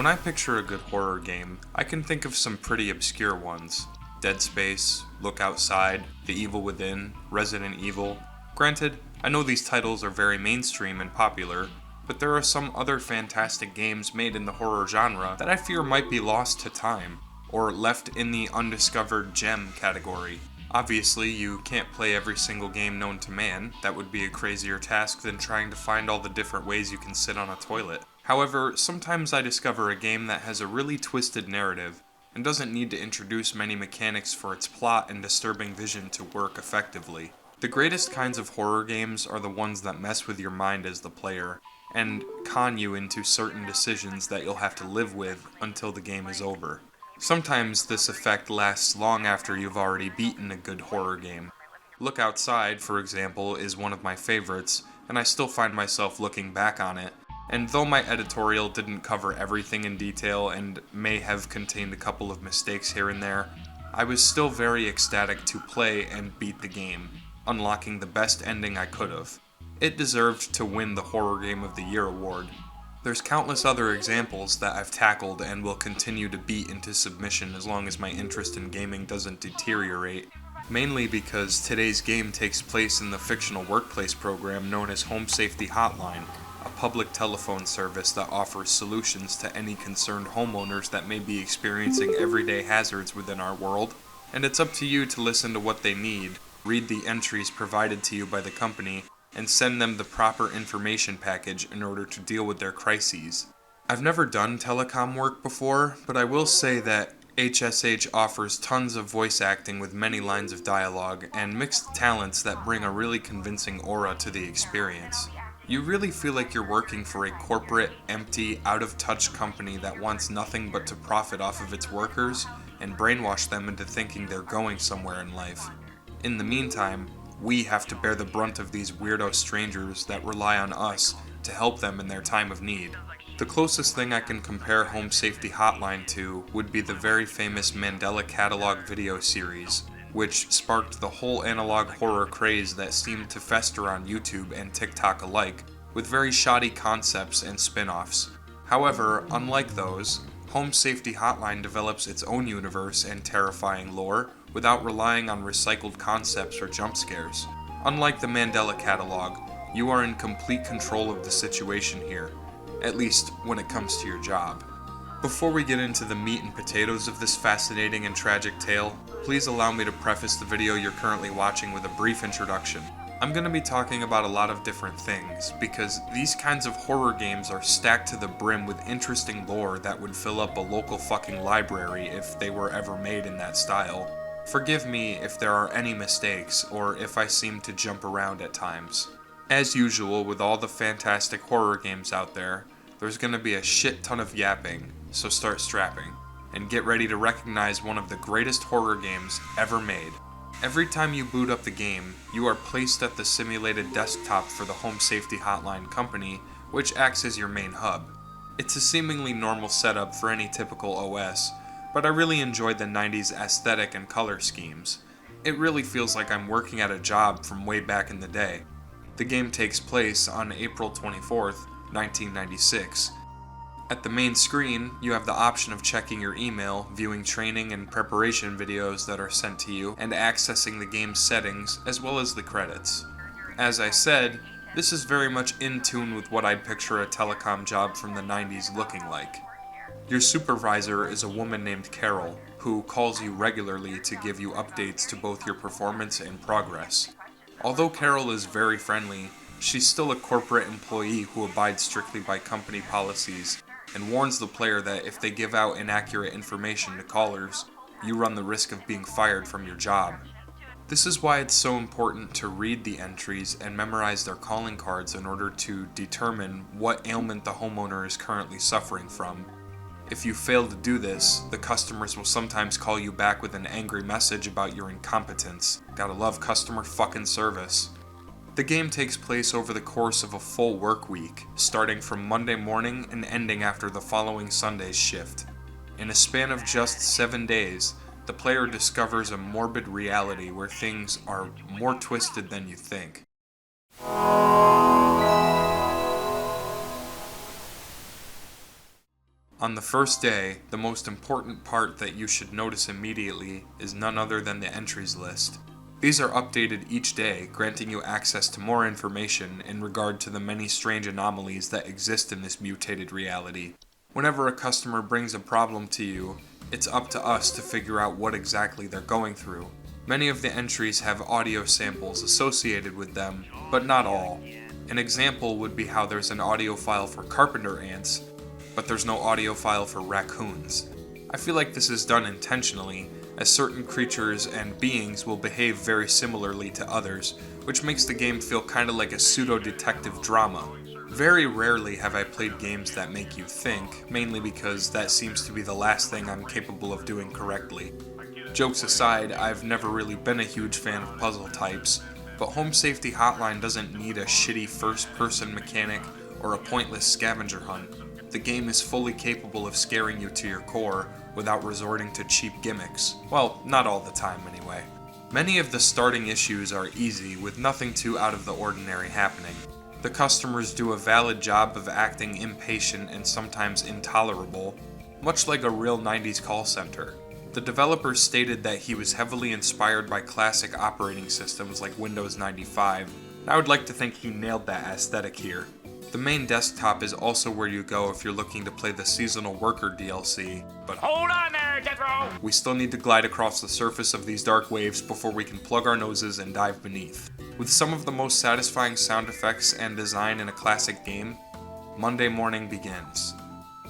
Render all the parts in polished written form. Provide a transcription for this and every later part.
When I picture a good horror game, I can think of some pretty obscure ones. Dead Space, Look Outside, The Evil Within, Resident Evil. Granted, I know these titles are very mainstream and popular, but there are some other fantastic games made in the horror genre that I fear might be lost to time, or left in the undiscovered gem category. Obviously, you can't play every single game known to man. That would be a crazier task than trying to find all the different ways you can sit on a toilet. However, sometimes I discover a game that has a really twisted narrative, and doesn't need to introduce many mechanics for its plot and disturbing vision to work effectively. The greatest kinds of horror games are the ones that mess with your mind as the player, and con you into certain decisions that you'll have to live with until the game is over. Sometimes this effect lasts long after you've already beaten a good horror game. Look Outside, for example, is one of my favorites, and I still find myself looking back on it. And though my editorial didn't cover everything in detail and may have contained a couple of mistakes here and there, I was still very ecstatic to play and beat the game, unlocking the best ending I could've. It deserved to win the Horror Game of the Year award. There's countless other examples that I've tackled and will continue to beat into submission as long as my interest in gaming doesn't deteriorate, mainly because today's game takes place in the fictional workplace program known as Home Safety Hotline, a public telephone service that offers solutions to any concerned homeowners that may be experiencing everyday hazards within our world, and it's up to you to listen to what they need, read the entries provided to you by the company, and send them the proper information package in order to deal with their crises. I've never done telecom work before, but I will say that HSH offers tons of voice acting with many lines of dialogue and mixed talents that bring a really convincing aura to the experience. You really feel like you're working for a corporate, empty, out-of-touch company that wants nothing but to profit off of its workers and brainwash them into thinking they're going somewhere in life. In the meantime, we have to bear the brunt of these weirdo strangers that rely on us to help them in their time of need. The closest thing I can compare Home Safety Hotline to would be the very famous Mandela Catalog video series, which sparked the whole analog horror craze that seemed to fester on YouTube and TikTok alike, with very shoddy concepts and spin-offs. However, unlike those, Home Safety Hotline develops its own universe and terrifying lore without relying on recycled concepts or jump scares. Unlike the Mandela Catalog, you are in complete control of the situation here, at least when it comes to your job. Before we get into the meat and potatoes of this fascinating and tragic tale, please allow me to preface the video you're currently watching with a brief introduction. I'm going to be talking about a lot of different things, because these kinds of horror games are stacked to the brim with interesting lore that would fill up a local fucking library if they were ever made in that style. Forgive me if there are any mistakes, or if I seem to jump around at times. As usual with all the fantastic horror games out there, there's going to be a shit ton of yapping, so start strapping, and get ready to recognize one of the greatest horror games ever made. Every time you boot up the game, you are placed at the simulated desktop for the Home Safety Hotline company, which acts as your main hub. It's a seemingly normal setup for any typical OS, but I really enjoyed the 90s aesthetic and color schemes. It really feels like I'm working at a job from way back in the day. The game takes place on April 24th, 1996. At the main screen, you have the option of checking your email, viewing training and preparation videos that are sent to you, and accessing the game's settings, as well as the credits. As I said, this is very much in tune with what I'd picture a telecom job from the 90s looking like. Your supervisor is a woman named Carol, who calls you regularly to give you updates to both your performance and progress. Although Carol is very friendly, she's still a corporate employee who abides strictly by company policies, and warns the player that if they give out inaccurate information to callers, you run the risk of being fired from your job. This is why it's so important to read the entries and memorize their calling cards in order to determine what ailment the homeowner is currently suffering from. If you fail to do this, the customers will sometimes call you back with an angry message about your incompetence. Gotta love customer fucking service. The game takes place over the course of a full work week, starting from Monday morning and ending after the following Sunday's shift. In a span of just 7 days, the player discovers a morbid reality where things are more twisted than you think. On the first day, the most important part that you should notice immediately is none other than the entries list. These are updated each day, granting you access to more information in regard to the many strange anomalies that exist in this mutated reality. Whenever a customer brings a problem to you, it's up to us to figure out what exactly they're going through. Many of the entries have audio samples associated with them, but not all. An example would be how there's an audio file for carpenter ants, but there's no audio file for raccoons. I feel like this is done intentionally, as certain creatures and beings will behave very similarly to others, which makes the game feel kinda like a pseudo-detective drama. Very rarely have I played games that make you think, mainly because that seems to be the last thing I'm capable of doing correctly. Jokes aside, I've never really been a huge fan of puzzle types, but Home Safety Hotline doesn't need a shitty first-person mechanic or a pointless scavenger hunt. The game is fully capable of scaring you to your core without resorting to cheap gimmicks. Well, not all the time anyway. Many of the starting issues are easy, with nothing too out of the ordinary happening. The customers do a valid job of acting impatient and sometimes intolerable, much like a real 90s call center. The developer stated that he was heavily inspired by classic operating systems like Windows 95, and I would like to think he nailed that aesthetic here. The main desktop is also where you go if you're looking to play the Seasonal Worker DLC, but hold on there, Jethro! We still need to glide across the surface of these dark waves before we can plug our noses and dive beneath. With some of the most satisfying sound effects and design in a classic game, Monday morning begins.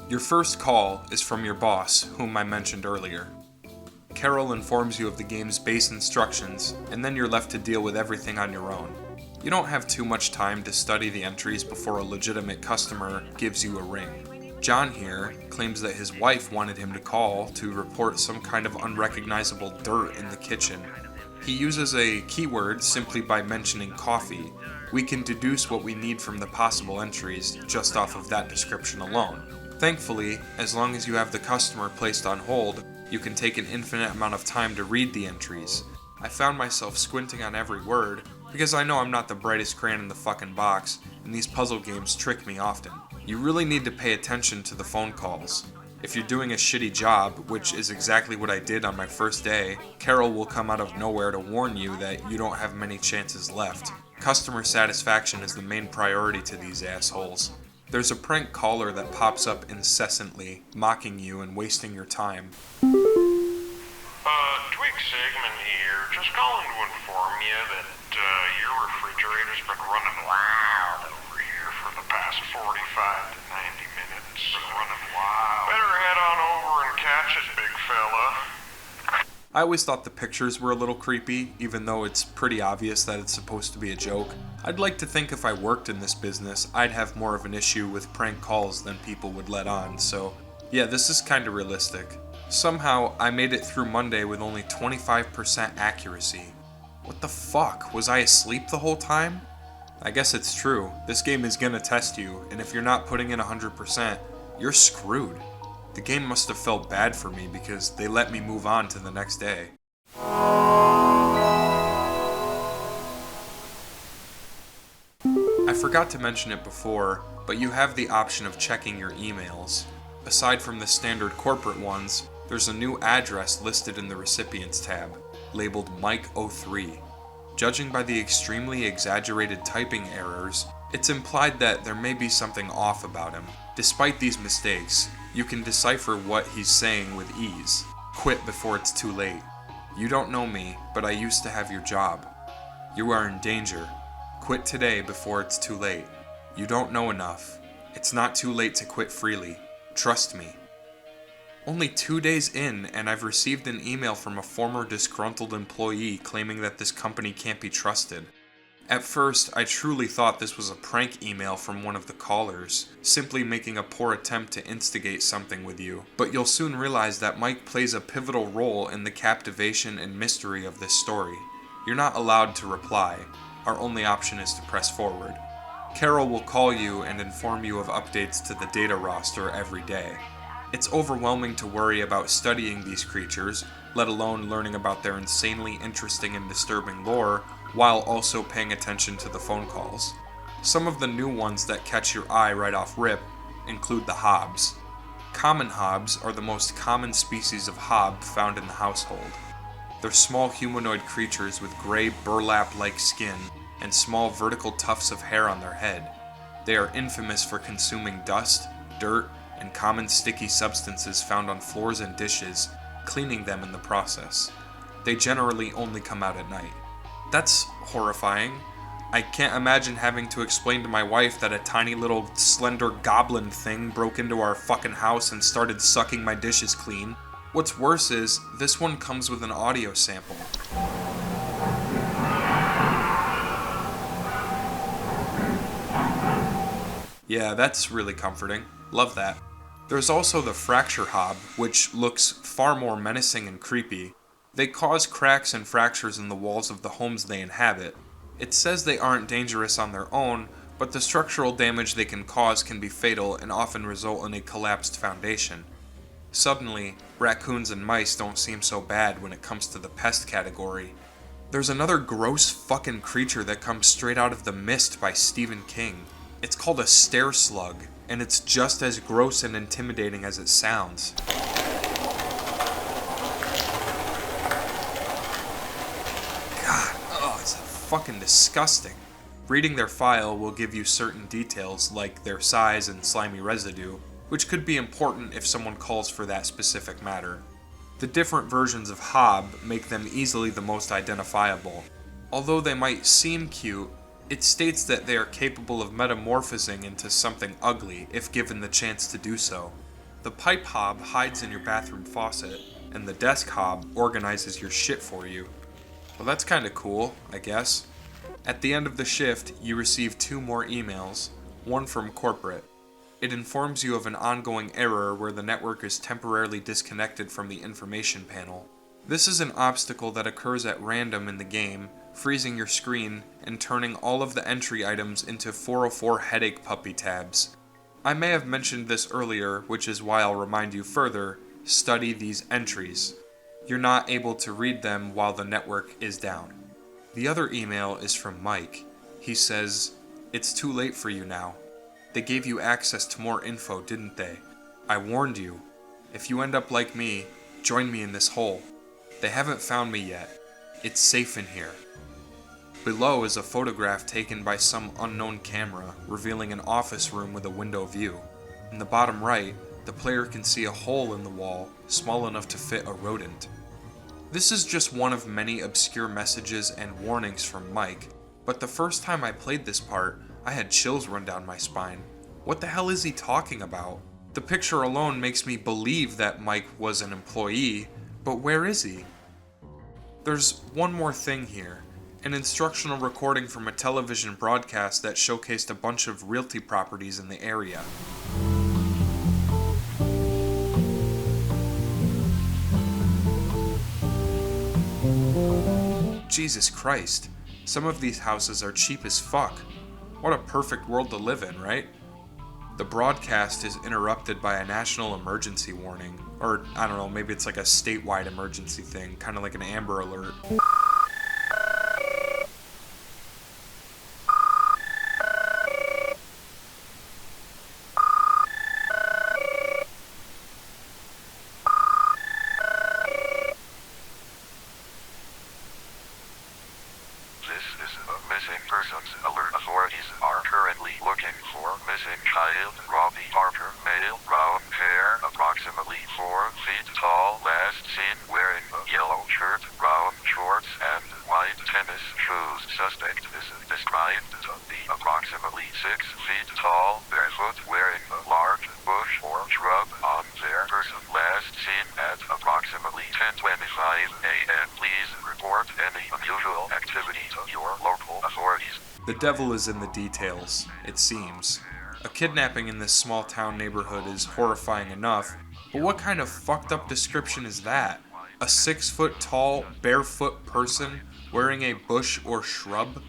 Your first call is from your boss, whom I mentioned earlier. Carol informs you of the game's base instructions, and then you're left to deal with everything on your own. You don't have too much time to study the entries before a legitimate customer gives you a ring. John here claims that his wife wanted him to call to report some kind of unrecognizable dirt in the kitchen. He uses a keyword simply by mentioning coffee. We can deduce what we need from the possible entries just off of that description alone. Thankfully, as long as you have the customer placed on hold, you can take an infinite amount of time to read the entries. I found myself squinting on every word, because I know I'm not the brightest crayon in the fucking box, and these puzzle games trick me often. You really need to pay attention to the phone calls. If you're doing a shitty job, which is exactly what I did on my first day, Carol will come out of nowhere to warn you that you don't have many chances left. Customer satisfaction is the main priority to these assholes. There's a prank caller that pops up incessantly, mocking you and wasting your time. Sigmund here, just calling to inform you that your refrigerator's been running wild over here for the past 45 to 90 minutes. Been running wild. Better head on over and catch it, big fella. I always thought the pictures were a little creepy, even though it's pretty obvious that it's supposed to be a joke. I'd like to think if I worked in this business, I'd have more of an issue with prank calls than people would let on, so yeah, this is kinda realistic. Somehow, I made it through Monday with only 25% accuracy. What the fuck? Was I asleep the whole time? I guess it's true. This game is gonna test you, and if you're not putting in 100%, you're screwed. The game must have felt bad for me because they let me move on to the next day. I forgot to mention it before, but you have the option of checking your emails. Aside from the standard corporate ones, there's a new address listed in the Recipients tab, labeled Mike03. Judging by the extremely exaggerated typing errors, it's implied that there may be something off about him. Despite these mistakes, you can decipher what he's saying with ease. Quit before it's too late. You don't know me, but I used to have your job. You are in danger. Quit today before it's too late. You don't know enough. It's not too late to quit freely. Trust me. Only 2 days in, and I've received an email from a former disgruntled employee claiming that this company can't be trusted. At first, I truly thought this was a prank email from one of the callers, simply making a poor attempt to instigate something with you. But you'll soon realize that Mike plays a pivotal role in the captivation and mystery of this story. You're not allowed to reply. Our only option is to press forward. Carol will call you and inform you of updates to the data roster every day. It's overwhelming to worry about studying these creatures, let alone learning about their insanely interesting and disturbing lore, while also paying attention to the phone calls. Some of the new ones that catch your eye right off rip include the Hobbs. Common hobs are the most common species of hob found in the household. They're small humanoid creatures with gray burlap-like skin and small vertical tufts of hair on their head. They are infamous for consuming dust, dirt, and common sticky substances found on floors and dishes, cleaning them in the process. They generally only come out at night. That's horrifying. I can't imagine having to explain to my wife that a tiny little slender goblin thing broke into our fucking house and started sucking my dishes clean. What's worse is, this one comes with an audio sample. Yeah, that's really comforting. Love that. There's also the fracture hob, which looks far more menacing and creepy. They cause cracks and fractures in the walls of the homes they inhabit. It says they aren't dangerous on their own, but the structural damage they can cause can be fatal and often result in a collapsed foundation. Suddenly, raccoons and mice don't seem so bad when it comes to the pest category. There's another gross fucking creature that comes straight out of The Mist by Stephen King. It's called a stair slug, and it's just as gross and intimidating as it sounds. God, it's fucking disgusting. Reading their file will give you certain details like their size and slimy residue, which could be important if someone calls for that specific matter. The different versions of hob make them easily the most identifiable. Although they might seem cute, it states that they are capable of metamorphosing into something ugly if given the chance to do so. The pipe hob hides in your bathroom faucet, and the desk hob organizes your shit for you. Well, that's kinda cool, I guess. At the end of the shift, you receive 2 more emails, one from corporate. It informs you of an ongoing error where the network is temporarily disconnected from the information panel. This is an obstacle that occurs at random in the game, freezing your screen and turning all of the entry items into 404 headache puppy tabs. I may have mentioned this earlier, which is why I'll remind you further, study these entries. You're not able to read them while the network is down. The other email is from Mike. He says, "It's too late for you now. They gave you access to more info, didn't they? I warned you. If you end up like me, join me in this hole. They haven't found me yet. It's safe in here." Below is a photograph taken by some unknown camera, revealing an office room with a window view. In the bottom right, the player can see a hole in the wall, small enough to fit a rodent. This is just one of many obscure messages and warnings from Mike, but the first time I played this part, I had chills run down my spine. What the hell is he talking about? The picture alone makes me believe that Mike was an employee, but where is he? There's one more thing here. An instructional recording from a television broadcast that showcased a bunch of realty properties in the area. Jesus Christ, some of these houses are cheap as fuck. What a perfect world to live in, right? The broadcast is interrupted by a national emergency warning. Or, I don't know, maybe it's like a statewide emergency thing, kind of like an Amber Alert. Missing persons alert. Authorities are currently looking for missing child Robbie Parker, male, brown hair, approximately 4 feet tall, last seen wearing a yellow shirt, brown shorts, and white tennis shoes. Suspect is described to be approximately 6 feet tall, barefoot, wearing a large bush or shrub on their person. Last seen at approximately 10:25 a.m. Please report any unusual activity to your local authorities. The devil is in the details, it seems. A kidnapping in this small town neighborhood is horrifying enough, but what kind of fucked up description is that? A 6 foot tall, barefoot person wearing a bush or shrub?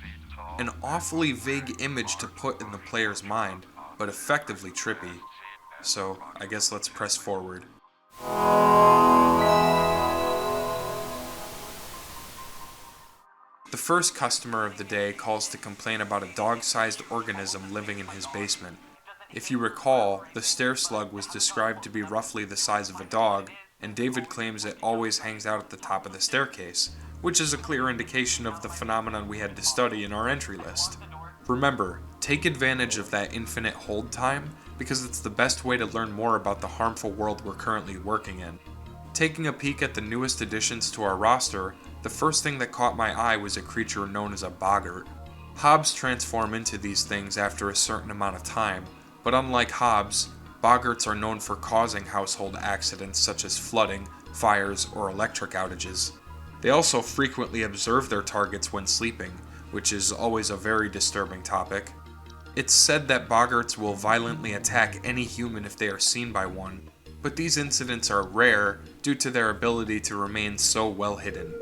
An awfully vague image to put in the player's mind, but effectively trippy. So, I guess let's press forward. The first customer of the day calls to complain about a dog-sized organism living in his basement. If you recall, the stair slug was described to be roughly the size of a dog, and David claims it always hangs out at the top of the staircase, which is a clear indication of the phenomenon we had to study in our entry list. Remember, take advantage of that infinite hold time, because it's the best way to learn more about the harmful world we're currently working in. Taking a peek at the newest additions to our roster, the first thing that caught my eye was a creature known as a boggart. Hobs transform into these things after a certain amount of time, but unlike hobs, boggarts are known for causing household accidents such as flooding, fires, or electric outages. They also frequently observe their targets when sleeping, which is always a very disturbing topic. It's said that boggarts will violently attack any human if they are seen by one, but these incidents are rare due to their ability to remain so well hidden.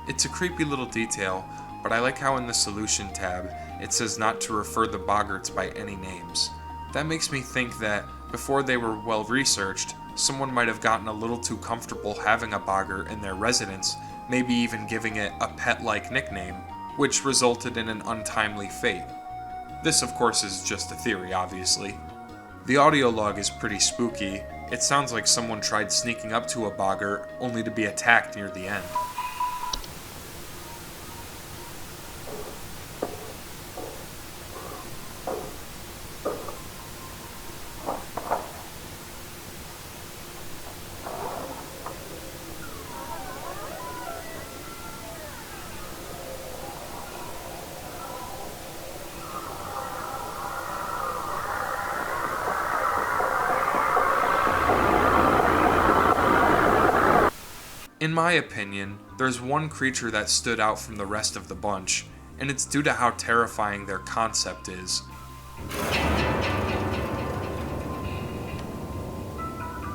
It's a creepy little detail, but I like how in the solution tab it says not to refer the boggarts by any names. That makes me think that, before they were well researched, someone might have gotten a little too comfortable having a boggart in their residence, maybe even giving it a pet-like nickname, which resulted in an untimely fate. This of course is just a theory, obviously. The audio log is pretty spooky. It sounds like someone tried sneaking up to a boggart, only to be attacked near the end. In my opinion, there's one creature that stood out from the rest of the bunch, and it's due to how terrifying their concept is.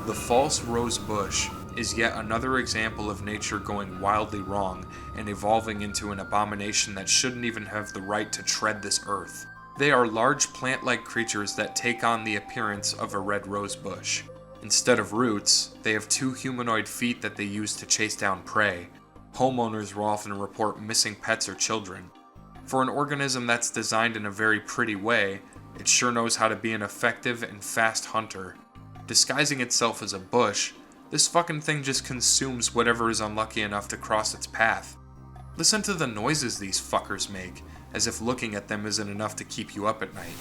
The false rose bush is yet another example of nature going wildly wrong and evolving into an abomination that shouldn't even have the right to tread this earth. They are large plant-like creatures that take on the appearance of a red rose bush. Instead of roots, they have two humanoid feet that they use to chase down prey. Homeowners will often report missing pets or children. For an organism that's designed in a very pretty way, it sure knows how to be an effective and fast hunter. Disguising itself as a bush, this fucking thing just consumes whatever is unlucky enough to cross its path. Listen to the noises these fuckers make, as if looking at them isn't enough to keep you up at night.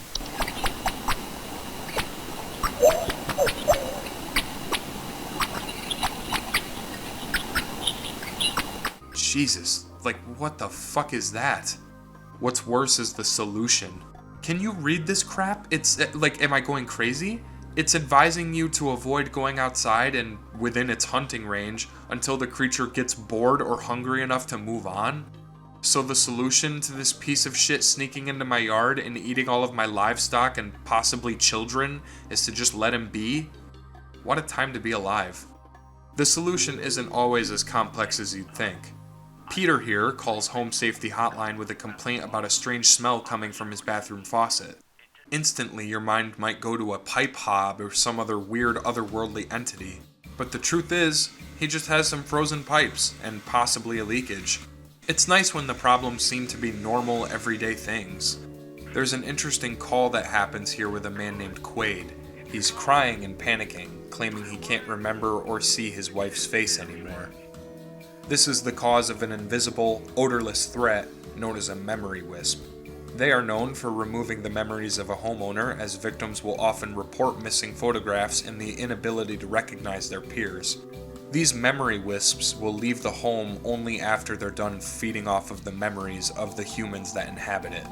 Jesus, like what the fuck is that? What's worse is the solution. Can you read this crap? It's like, am I going crazy? It's advising you to avoid going outside and within its hunting range until the creature gets bored or hungry enough to move on. So the solution to this piece of shit sneaking into my yard and eating all of my livestock and possibly children is to just let him be? What a time to be alive. The solution isn't always as complex as you'd think. Peter here calls Home Safety Hotline with a complaint about a strange smell coming from his bathroom faucet. Instantly, your mind might go to a pipe hob or some other weird otherworldly entity. But the truth is, he just has some frozen pipes and possibly a leakage. It's nice when the problems seem to be normal, everyday things. There's an interesting call that happens here with a man named Quaid. He's crying and panicking, claiming he can't remember or see his wife's face anymore. This is the cause of an invisible, odorless threat known as a memory wisp. They are known for removing the memories of a homeowner, as victims will often report missing photographs and the inability to recognize their peers. These memory wisps will leave the home only after they're done feeding off of the memories of the humans that inhabit it.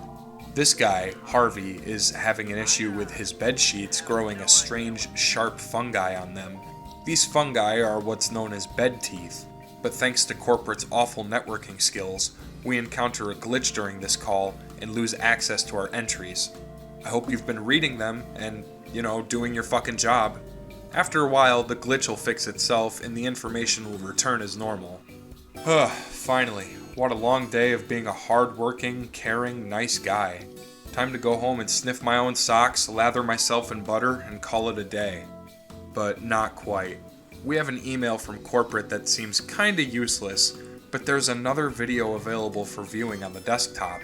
This guy, Harvey, is having an issue with his bed sheets growing a strange, sharp fungi on them. These fungi are what's known as bed teeth. But thanks to corporate's awful networking skills, we encounter a glitch during this call and lose access to our entries. I hope you've been reading them and, doing your fucking job. After a while, the glitch will fix itself and the information will return as normal. Finally, what a long day of being a hard-working, caring, nice guy. Time to go home and sniff my own socks, lather myself in butter, and call it a day. But not quite. We have an email from corporate that seems kinda useless, but there's another video available for viewing on the desktop.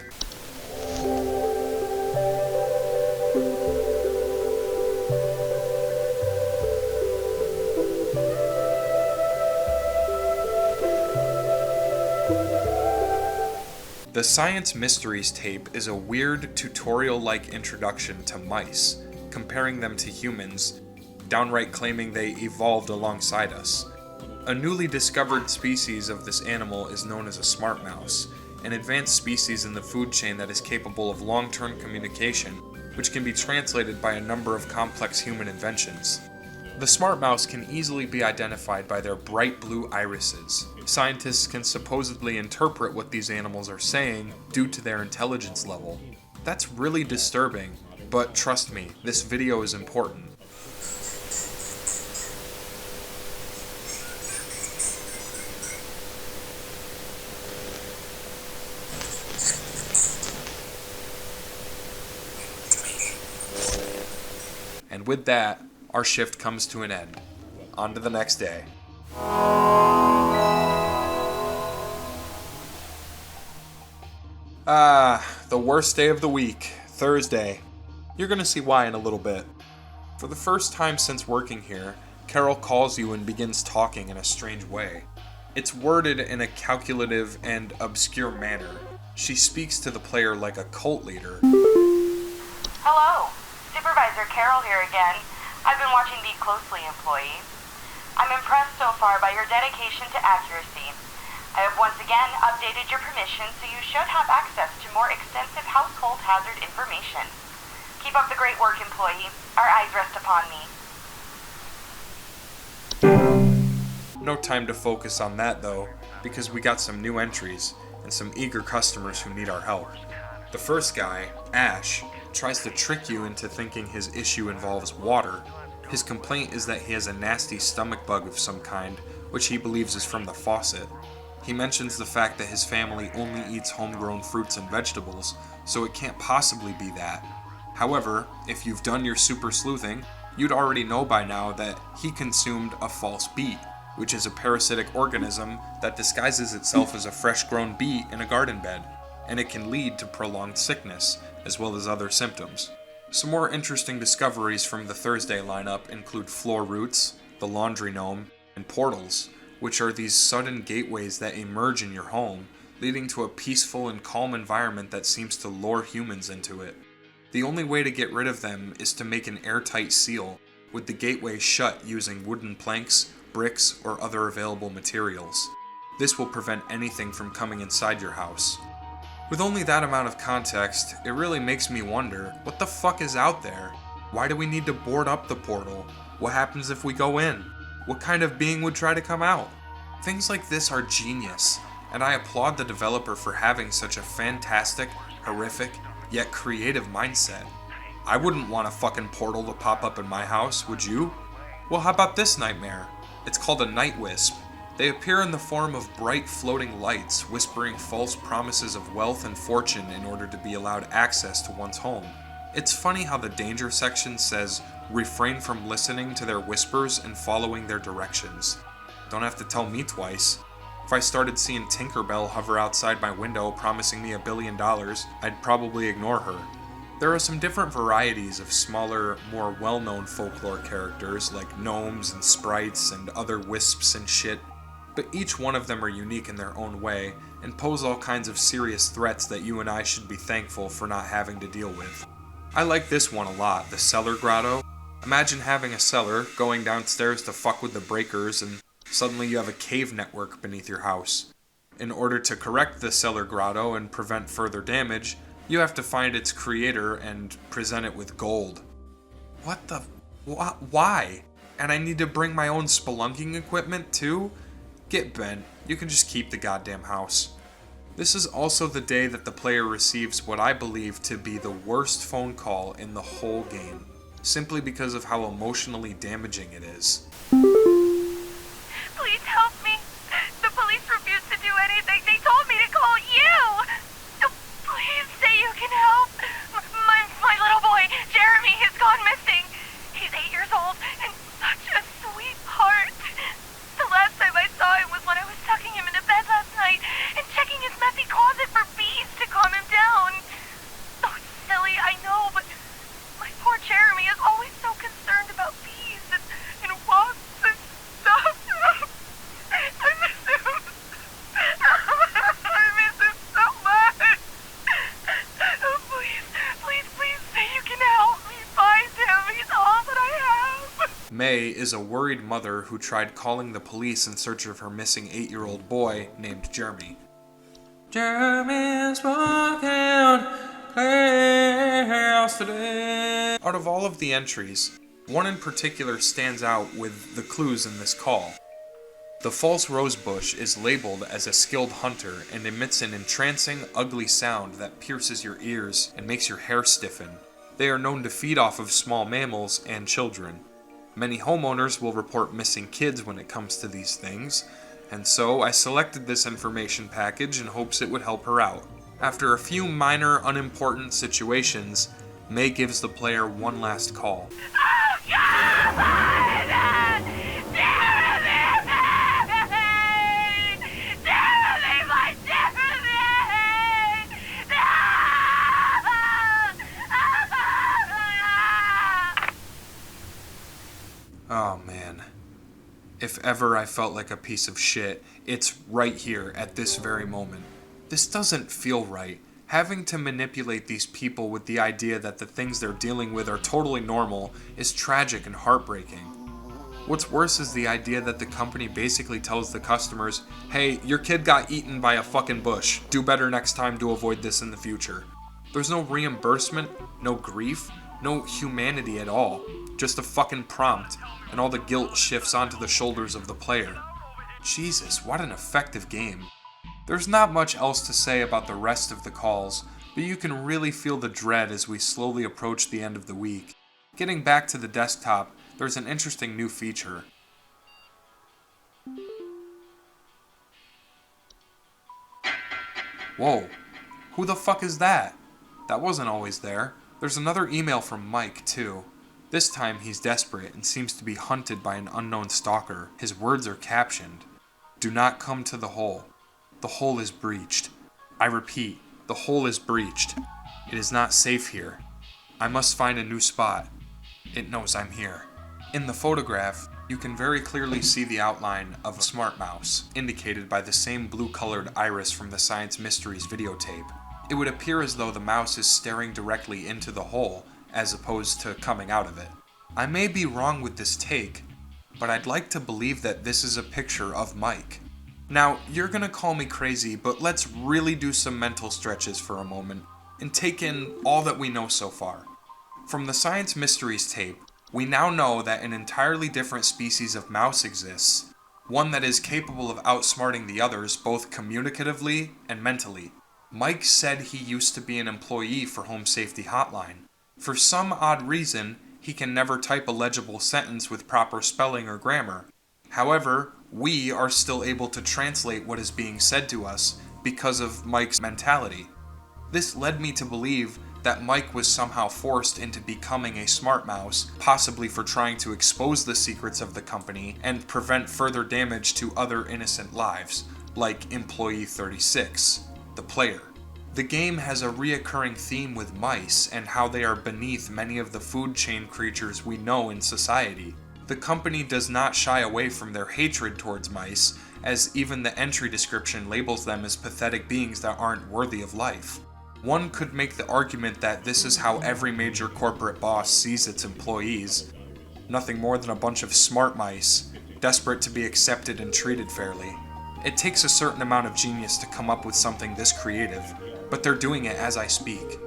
The Science Mysteries tape is a weird tutorial-like introduction to mice, comparing them to humans, downright claiming they evolved alongside us. A newly discovered species of this animal is known as a smart mouse, an advanced species in the food chain that is capable of long-term communication, which can be translated by a number of complex human inventions. The smart mouse can easily be identified by their bright blue irises. Scientists can supposedly interpret what these animals are saying due to their intelligence level. That's really disturbing, but trust me, this video is important. And with that, our shift comes to an end. On to the next day. The worst day of the week, Thursday. You're gonna see why in a little bit. For the first time since working here, Carol calls you and begins talking in a strange way. It's worded in a calculative and obscure manner. She speaks to the player like a cult leader. Hello, Supervisor Carol here again. I've been watching thee closely, employee. I'm impressed so far by your dedication to accuracy. I have once again updated your permission, so you should have access to more extensive household hazard information. Keep up the great work, employee. Our eyes rest upon me. No time to focus on that though, because we got some new entries and some eager customers who need our help. The first guy, Ash, tries to trick you into thinking his issue involves water. His complaint is that he has a nasty stomach bug of some kind, which he believes is from the faucet. He mentions the fact that his family only eats homegrown fruits and vegetables, so it can't possibly be that. However, if you've done your super sleuthing, you'd already know by now that he consumed a false beet, which is a parasitic organism that disguises itself as a fresh-grown beet in a garden bed, and it can lead to prolonged sickness, as well as other symptoms. Some more interesting discoveries from the Thursday lineup include floor roots, the laundry gnome, and portals, which are these sudden gateways that emerge in your home, leading to a peaceful and calm environment that seems to lure humans into it. The only way to get rid of them is to make an airtight seal, with the gateway shut using wooden planks, bricks, or other available materials. This will prevent anything from coming inside your house. With only that amount of context, it really makes me wonder, what the fuck is out there? Why do we need to board up the portal? What happens if we go in? What kind of being would try to come out? Things like this are genius, and I applaud the developer for having such a fantastic, horrific, yet creative mindset. I wouldn't want a fucking portal to pop up in my house, would you? Well, how about this nightmare? It's called a night wisp. They appear in the form of bright floating lights, whispering false promises of wealth and fortune in order to be allowed access to one's home. It's funny how the danger section says, refrain from listening to their whispers and following their directions. Don't have to tell me twice. If I started seeing Tinkerbell hover outside my window promising me $1 billion, I'd probably ignore her. There are some different varieties of smaller, more well-known folklore characters like gnomes and sprites and other wisps and shit, but each one of them are unique in their own way and pose all kinds of serious threats that you and I should be thankful for not having to deal with. I like this one a lot, the cellar grotto. Imagine having a cellar, going downstairs to fuck with the breakers, and suddenly you have a cave network beneath your house. In order to correct the cellar grotto and prevent further damage, you have to find its creator and present it with gold. What the... why? And I need to bring my own spelunking equipment too? Get bent. You can just keep the goddamn house. This is also the day that the player receives what I believe to be the worst phone call in the whole game, simply because of how emotionally damaging it is. Please help me. The police refused to do anything. They told me to call you. Please say you can help. My little boy, Jeremy, has gone missing. He's 8 years old and such a sweetheart. The last time I saw him was when I was tucking him into bed last night and checking his messy closet for bees to calm him down. Oh, it's silly, I know, but my poor Jeremy is always so concerned about bees and wasps and May is a worried mother who tried calling the police in search of her missing 8-year-old boy named Jeremy. Jeremy's walking clear today. Out of all of the entries, one in particular stands out with the clues in this call. The false rosebush is labeled as a skilled hunter and emits an entrancing, ugly sound that pierces your ears and makes your hair stiffen. They are known to feed off of small mammals and children. Many homeowners will report missing kids when it comes to these things, and so I selected this information package in hopes it would help her out. After a few minor, unimportant situations, May gives the player one last call. Oh, God! Jeremy, my Jeremy! Oh man. If ever I felt like a piece of shit, it's right here at this very moment. This doesn't feel right. Having to manipulate these people with the idea that the things they're dealing with are totally normal is tragic and heartbreaking. What's worse is the idea that the company basically tells the customers, hey, your kid got eaten by a fucking bush. Do better next time to avoid this in the future. There's no reimbursement, no grief, no humanity at all. Just a fucking prompt, and all the guilt shifts onto the shoulders of the player. Jesus, what an effective game. There's not much else to say about the rest of the calls, but you can really feel the dread as we slowly approach the end of the week. Getting back to the desktop, there's an interesting new feature. Whoa, who the fuck is that? That wasn't always there. There's another email from Mike, too. This time he's desperate and seems to be hunted by an unknown stalker. His words are captioned. Do not come to the hole. The hole is breached. I repeat, the hole is breached. It is not safe here. I must find a new spot. It knows I'm here. In the photograph, you can very clearly see the outline of a smart mouse, indicated by the same blue-colored iris from the Science Mysteries videotape. It would appear as though the mouse is staring directly into the hole, as opposed to coming out of it. I may be wrong with this take, but I'd like to believe that this is a picture of Mike. Now, you're gonna call me crazy, but let's really do some mental stretches for a moment, and take in all that we know so far. From the Science Mysteries tape, we now know that an entirely different species of mouse exists, one that is capable of outsmarting the others both communicatively and mentally. Mike said he used to be an employee for Home Safety Hotline. For some odd reason, he can never type a legible sentence with proper spelling or grammar. However, we are still able to translate what is being said to us because of Mike's mentality. This led me to believe that Mike was somehow forced into becoming a smart mouse, possibly for trying to expose the secrets of the company and prevent further damage to other innocent lives, like Employee 36, the player. The game has a reoccurring theme with mice and how they are beneath many of the food chain creatures we know in society. The company does not shy away from their hatred towards mice, as even the entry description labels them as pathetic beings that aren't worthy of life. One could make the argument that this is how every major corporate boss sees its employees. Nothing more than a bunch of smart mice, desperate to be accepted and treated fairly. It takes a certain amount of genius to come up with something this creative, but they're doing it as I speak.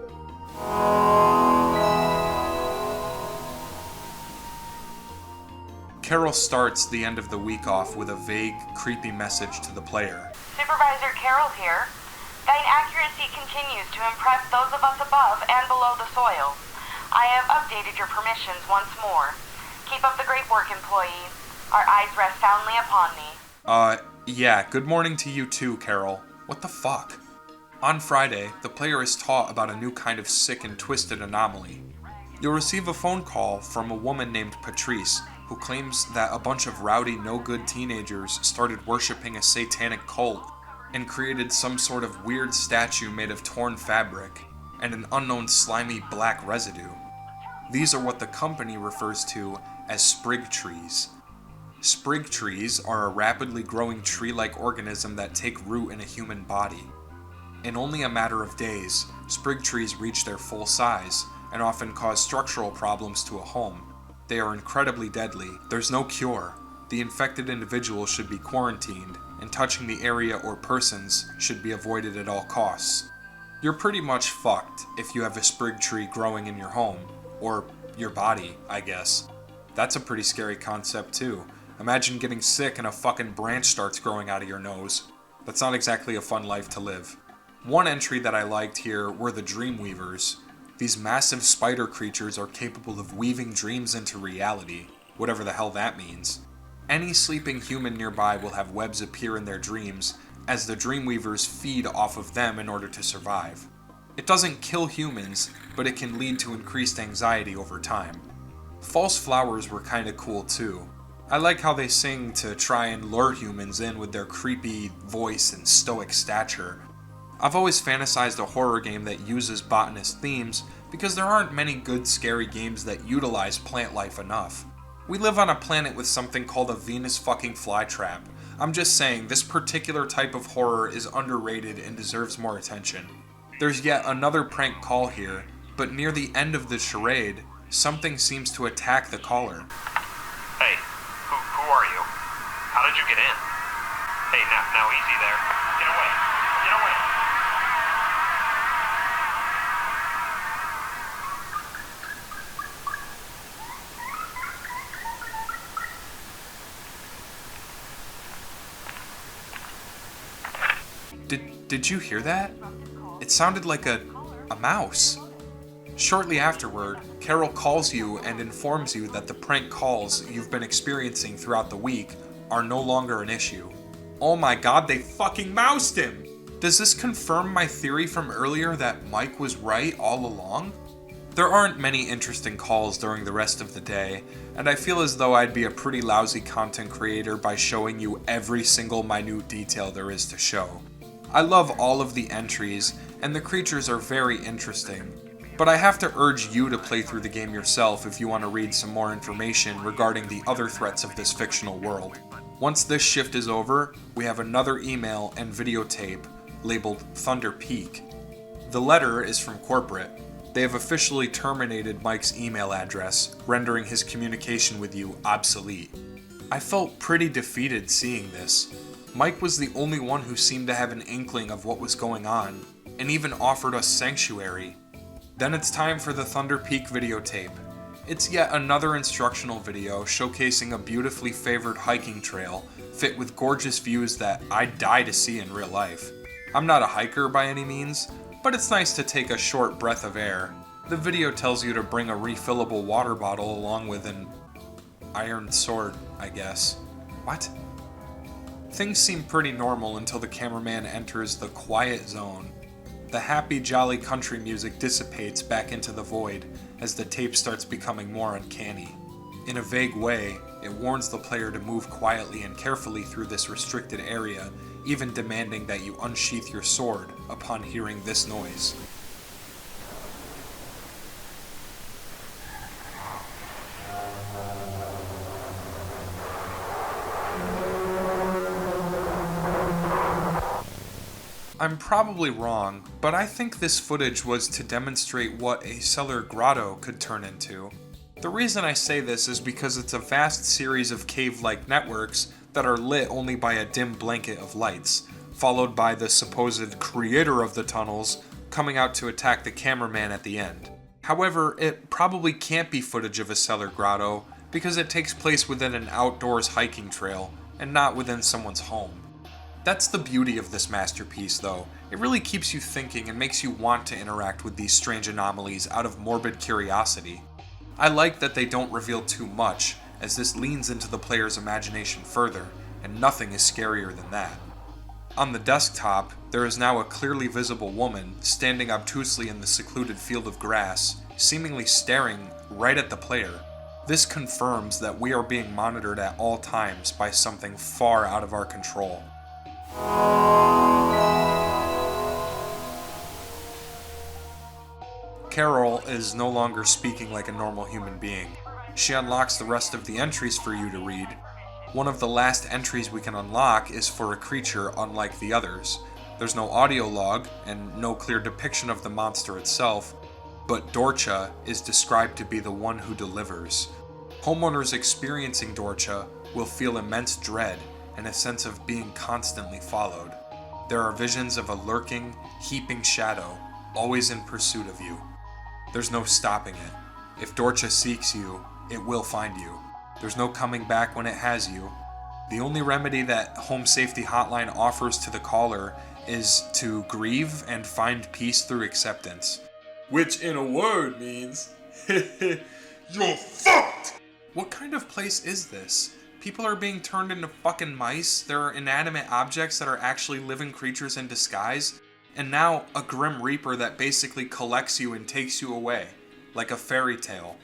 Carol starts the end of the week off with a vague, creepy message to the player. Supervisor Carol here. Thine accuracy continues to impress those of us above and below the soil. I have updated your permissions once more. Keep up the great work, employee. Our eyes rest soundly upon thee. Yeah, good morning to you too, Carol. What the fuck? On Friday, the player is taught about a new kind of sick and twisted anomaly. You'll receive a phone call from a woman named Patrice, who claims that a bunch of rowdy, no-good teenagers started worshipping a satanic cult and created some sort of weird statue made of torn fabric and an unknown slimy black residue. These are what the company refers to as sprig trees. Sprig trees are a rapidly growing tree-like organism that take root in a human body. In only a matter of days, sprig trees reach their full size and often cause structural problems to a home. They are incredibly deadly. There's no cure. The infected individual should be quarantined, and touching the area or persons should be avoided at all costs. You're pretty much fucked if you have a sprig tree growing in your home, or your body, I guess. That's a pretty scary concept too. Imagine getting sick and a fucking branch starts growing out of your nose. That's not exactly a fun life to live. One entry that I liked here were the Dreamweavers. These massive spider creatures are capable of weaving dreams into reality, whatever the hell that means. Any sleeping human nearby will have webs appear in their dreams, as the Dreamweavers feed off of them in order to survive. It doesn't kill humans, but it can lead to increased anxiety over time. False flowers were kinda cool too. I like how they sing to try and lure humans in with their creepy voice and stoic stature. I've always fantasized a horror game that uses botanist themes because there aren't many good scary games that utilize plant life enough. We live on a planet with something called a Venus fucking flytrap. I'm just saying, this particular type of horror is underrated and deserves more attention. There's yet another prank call here, but near the end of the charade, something seems to attack the caller. Hey, who are you? How did you get in? Hey, now easy there. Get away. Get away. Did you hear that? It sounded like a mouse. Shortly afterward, Carol calls you and informs you that the prank calls you've been experiencing throughout the week are no longer an issue. Oh my god, they fucking moused him! Does this confirm my theory from earlier that Mike was right all along? There aren't many interesting calls during the rest of the day, and I feel as though I'd be a pretty lousy content creator by showing you every single minute detail there is to show. I love all of the entries, and the creatures are very interesting, but I have to urge you to play through the game yourself if you want to read some more information regarding the other threats of this fictional world. Once this shift is over, we have another email and videotape labeled Thunder Peak. The letter is from corporate. They have officially terminated Mike's email address, rendering his communication with you obsolete. I felt pretty defeated seeing this. Mike was the only one who seemed to have an inkling of what was going on, and even offered us sanctuary. Then it's time for the Thunder Peak videotape. It's yet another instructional video showcasing a beautifully favored hiking trail, fit with gorgeous views that I'd die to see in real life. I'm not a hiker by any means, but it's nice to take a short breath of air. The video tells you to bring a refillable water bottle along with an iron sword, I guess. What? Things seem pretty normal until the cameraman enters the quiet zone. The happy, jolly country music dissipates back into the void as the tape starts becoming more uncanny. In a vague way, it warns the player to move quietly and carefully through this restricted area, even demanding that you unsheath your sword upon hearing this noise. I'm probably wrong, but I think this footage was to demonstrate what a cellar grotto could turn into. The reason I say this is because it's a vast series of cave-like networks that are lit only by a dim blanket of lights, followed by the supposed creator of the tunnels coming out to attack the cameraman at the end. However, it probably can't be footage of a cellar grotto because it takes place within an outdoors hiking trail and not within someone's home. That's the beauty of this masterpiece, though. It really keeps you thinking and makes you want to interact with these strange anomalies out of morbid curiosity. I like that they don't reveal too much, as this leans into the player's imagination further, and nothing is scarier than that. On the desktop, there is now a clearly visible woman standing obtusely in the secluded field of grass, seemingly staring right at the player. This confirms that we are being monitored at all times by something far out of our control. Carol is no longer speaking like a normal human being. She unlocks the rest of the entries for you to read. One of the last entries we can unlock is for a creature unlike the others. There's no audio log and no clear depiction of the monster itself, but Dorcha is described to be the one who delivers. Homeowners experiencing Dōrcha will feel immense dread and a sense of being constantly followed. There are visions of a lurking, heaping shadow, always in pursuit of you. There's no stopping it. If Dōrcha seeks you, it will find you. There's no coming back when it has you. The only remedy that Home Safety Hotline offers to the caller is to grieve and find peace through acceptance. Which in a word means, you're fucked! What kind of place is this? People are being turned into fucking mice, there are inanimate objects that are actually living creatures in disguise, and now a Grim Reaper that basically collects you and takes you away, like a fairy tale.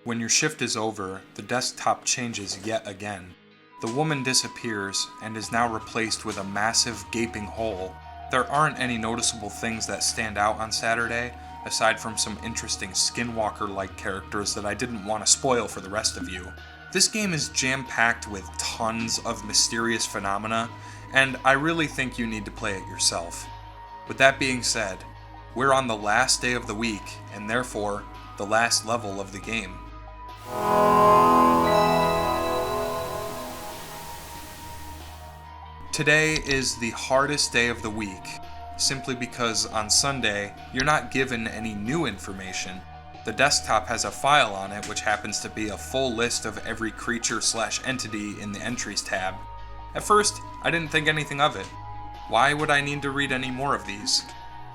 When your shift is over, the desktop changes yet again. The woman disappears and is now replaced with a massive gaping hole. There aren't any noticeable things that stand out on Saturday, aside from some interesting Skinwalker-like characters that I didn't want to spoil for the rest of you. This game is jam-packed with tons of mysterious phenomena, and I really think you need to play it yourself. With that being said, we're on the last day of the week, and therefore, the last level of the game. Today is the hardest day of the week, simply because on Sunday, you're not given any new information. The desktop has a file on it which happens to be a full list of every creature/entity in the Entries tab. At first, I didn't think anything of it. Why would I need to read any more of these?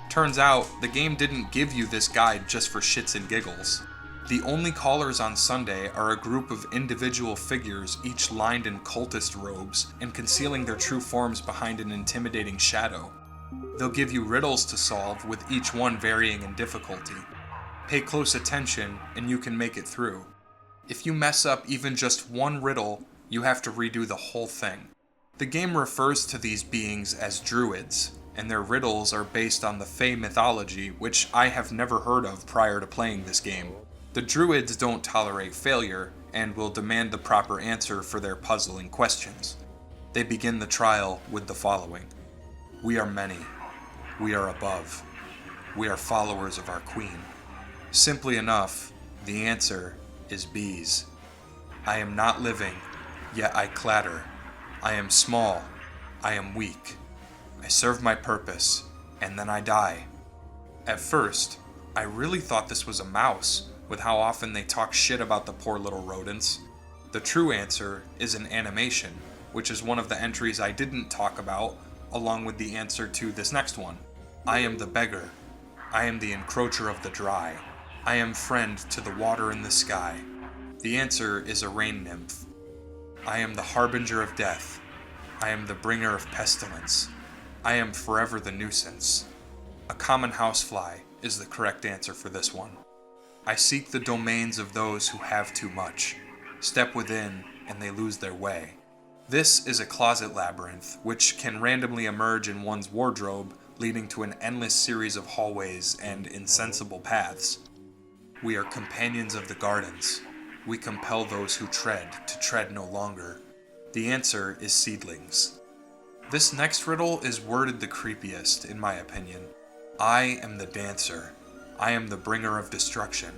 Turns out, the game didn't give you this guide just for shits and giggles. The only callers on Sunday are a group of individual figures, each lined in cultist robes and concealing their true forms behind an intimidating shadow. They'll give you riddles to solve, with each one varying in difficulty. Pay close attention, and you can make it through. If you mess up even just one riddle, you have to redo the whole thing. The game refers to these beings as druids, and their riddles are based on the Fae mythology, which I have never heard of prior to playing this game. The druids don't tolerate failure, and will demand the proper answer for their puzzling questions. They begin the trial with the following. We are many. We are above. We are followers of our queen. Simply enough, the answer is bees. I am not living, yet I clatter. I am small. I am weak. I serve my purpose, and then I die. At first, I really thought this was a mouse, with how often they talk shit about the poor little rodents. The true answer is an animation, which is one of the entries I didn't talk about, along with the answer to this next one. I am the beggar. I am the encroacher of the dry. I am friend to the water and the sky. The answer is a rain nymph. I am the harbinger of death. I am the bringer of pestilence. I am forever the nuisance. A common housefly is the correct answer for this one. I seek the domains of those who have too much. Step within, and they lose their way. This is a closet labyrinth, which can randomly emerge in one's wardrobe, leading to an endless series of hallways and insensible paths. We are companions of the gardens. We compel those who tread to tread no longer. The answer is seedlings. This next riddle is worded the creepiest, in my opinion. I am the dancer. I am the bringer of destruction.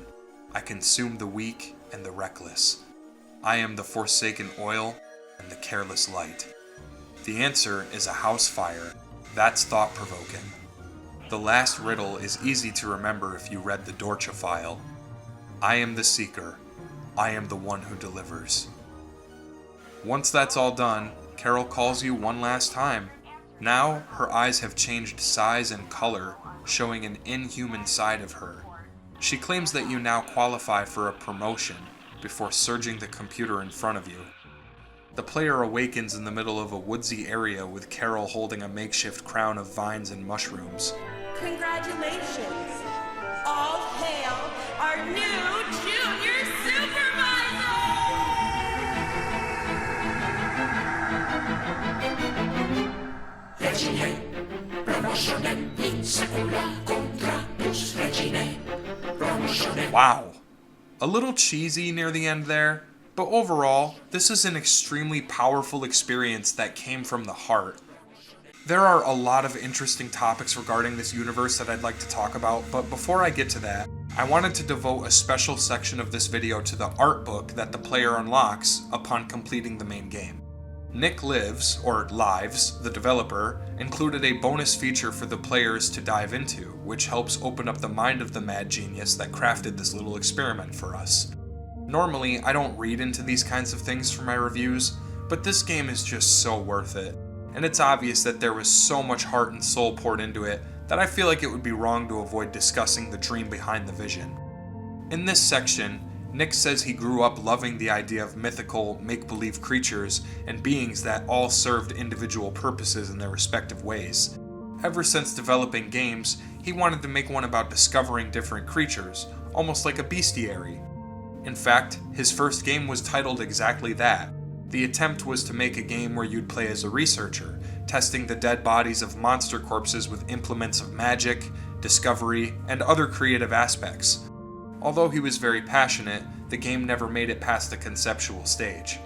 I consume the weak and the reckless. I am the forsaken oil and the careless light. The answer is a house fire. That's thought-provoking. The last riddle is easy to remember if you read the Dōrcha file. I am the seeker. I am the one who delivers. Once that's all done, Carol calls you one last time. Now, her eyes have changed size and color, showing an inhuman side of her. She claims that you now qualify for a promotion, before surging the computer in front of you. The player awakens in the middle of a woodsy area with Carol holding a makeshift crown of vines and mushrooms. Congratulations! All hail our new junior supervisor! Wow. A little cheesy near the end there, but overall, this is an extremely powerful experience that came from the heart. There are a lot of interesting topics regarding this universe that I'd like to talk about, but before I get to that, I wanted to devote a special section of this video to the art book that the player unlocks upon completing the main game. Nick Lives, or Lives, the developer, included a bonus feature for the players to dive into, which helps open up the mind of the mad genius that crafted this little experiment for us. Normally, I don't read into these kinds of things for my reviews, but this game is just so worth it, and it's obvious that there was so much heart and soul poured into it that I feel like it would be wrong to avoid discussing the dream behind the vision. In this section, Nick says he grew up loving the idea of mythical, make-believe creatures and beings that all served individual purposes in their respective ways. Ever since developing games, he wanted to make one about discovering different creatures, almost like a bestiary. In fact, his first game was titled exactly that. The attempt was to make a game where you'd play as a researcher, testing the dead bodies of monster corpses with implements of magic, discovery, and other creative aspects. Although he was very passionate, the game never made it past the conceptual stage.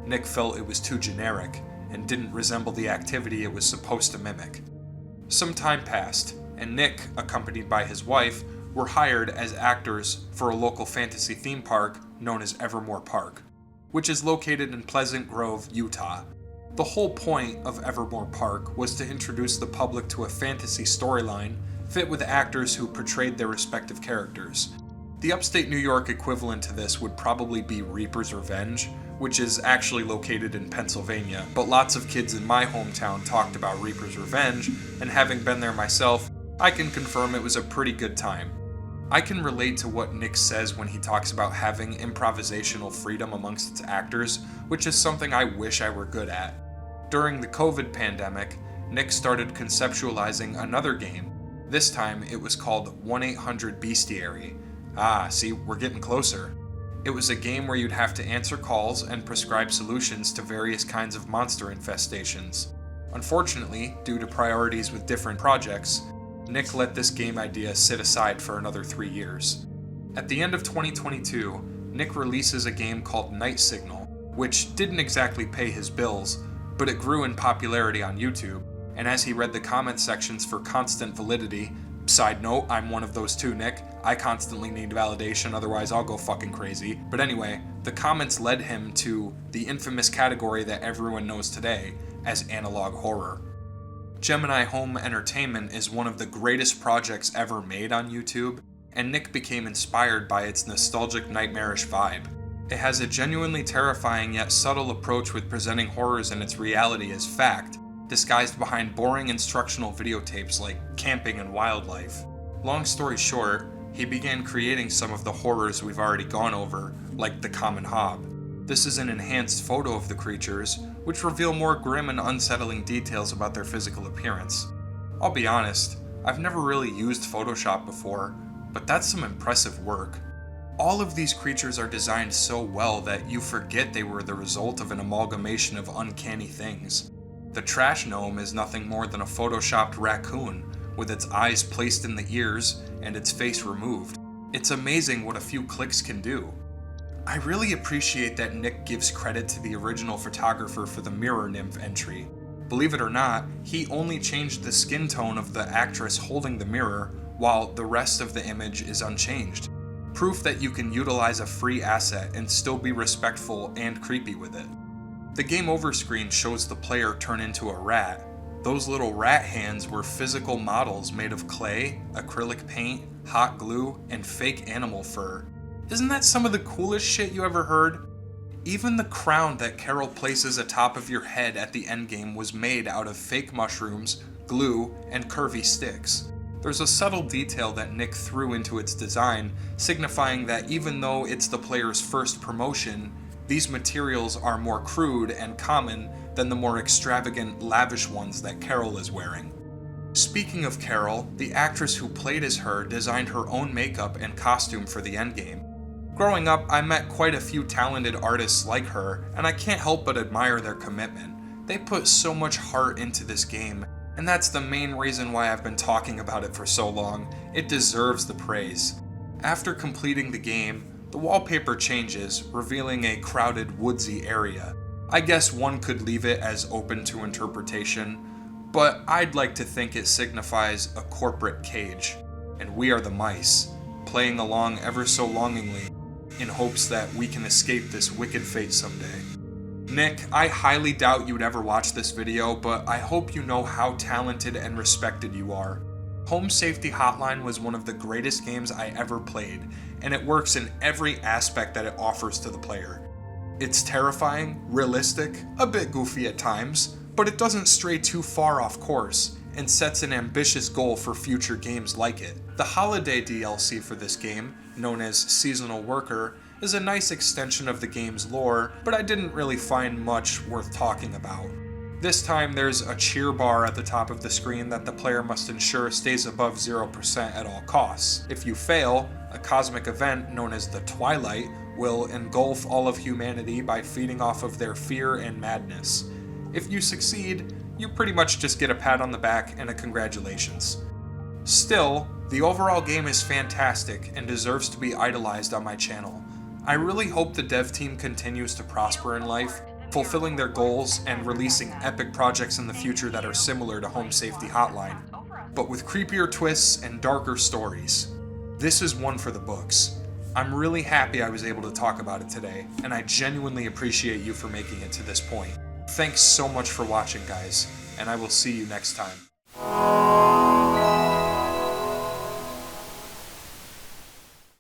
Nick felt it was too generic, and didn't resemble the activity it was supposed to mimic. Some time passed, and Nick, accompanied by his wife, were hired as actors for a local fantasy theme park known as Evermore Park, which is located in Pleasant Grove, Utah. The whole point of Evermore Park was to introduce the public to a fantasy storyline fit with actors who portrayed their respective characters. The upstate New York equivalent to this would probably be Reaper's Revenge, which is actually located in Pennsylvania, but lots of kids in my hometown talked about Reaper's Revenge, and having been there myself, I can confirm it was a pretty good time. I can relate to what Nick says when he talks about having improvisational freedom amongst its actors, which is something I wish I were good at. During the COVID pandemic, Nick started conceptualizing another game. This time, it was called 1-800-Bestiary. Ah, see, we're getting closer. It was a game where you'd have to answer calls and prescribe solutions to various kinds of monster infestations. Unfortunately, due to priorities with different projects, Nick let this game idea sit aside for another 3 years. At the end of 2022, Nick releases a game called Night Signal, which didn't exactly pay his bills, but it grew in popularity on YouTube, and as he read the comment sections for constant validity, side note, I'm one of those too, Nick. I constantly need validation, otherwise I'll go fucking crazy. But anyway, the comments led him to the infamous category that everyone knows today as analog horror. Gemini-Home-Entertainment is one of the greatest projects ever made on YouTube, and Nick became inspired by its nostalgic, nightmarish vibe. It has a genuinely terrifying yet subtle approach with presenting horrors in its reality as fact, disguised behind boring instructional videotapes like camping and wildlife. Long story short, he began creating some of the horrors we've already gone over, like the common hob. This is an enhanced photo of the creatures, which reveal more grim and unsettling details about their physical appearance. I'll be honest, I've never really used Photoshop before, but that's some impressive work. All of these creatures are designed so well that you forget they were the result of an amalgamation of uncanny things. The trash gnome is nothing more than a photoshopped raccoon, with its eyes placed in the ears and its face removed. It's amazing what a few clicks can do. I really appreciate that Nick gives credit to the original photographer for the mirror nymph entry. Believe it or not, he only changed the skin tone of the actress holding the mirror, while the rest of the image is unchanged. Proof that you can utilize a free asset and still be respectful and creepy with it. The game over screen shows the player turn into a rat. Those little rat hands were physical models made of clay, acrylic paint, hot glue, and fake animal fur. Isn't that some of the coolest shit you ever heard? Even the crown that Carol places atop of your head at the endgame was made out of fake mushrooms, glue, and curvy sticks. There's a subtle detail that Nick threw into its design, signifying that even though it's the player's first promotion, these materials are more crude and common than the more extravagant, lavish ones that Carol is wearing. Speaking of Carol, the actress who played as her designed her own makeup and costume for the endgame. Growing up, I met quite a few talented artists like her, and I can't help but admire their commitment. They put so much heart into this game, and that's the main reason why I've been talking about it for so long. It deserves the praise. After completing the game, the wallpaper changes, revealing a crowded, woodsy area. I guess one could leave it as open to interpretation, but I'd like to think it signifies a corporate cage, and we are the mice. playing along ever so longingly, in hopes that we can escape this wicked fate someday. Nick, I highly doubt you'd ever watch this video, but I hope you know how talented and respected you are. Home Safety Hotline was one of the greatest games I ever played, and it works in every aspect that it offers to the player. It's terrifying, realistic, a bit goofy at times, but it doesn't stray too far off course, and sets an ambitious goal for future games like it. The holiday DLC for this game, known as Seasonal Worker, is a nice extension of the game's lore, but I didn't really find much worth talking about. This time there's a cheer bar at the top of the screen that the player must ensure stays above 0% at all costs. If you fail, a cosmic event known as the Twilight will engulf all of humanity by feeding off of their fear and madness. If you succeed, you pretty much just get a pat on the back and a congratulations. Still, the overall game is fantastic and deserves to be idolized on my channel. I really hope the dev team continues to prosper in life, fulfilling their goals and releasing epic projects in the future that are similar to Home Safety Hotline, but with creepier twists and darker stories. This is one for the books. I'm really happy I was able to talk about it today, and I genuinely appreciate you for making it to this point. Thanks so much for watching, guys, and I will see you next time.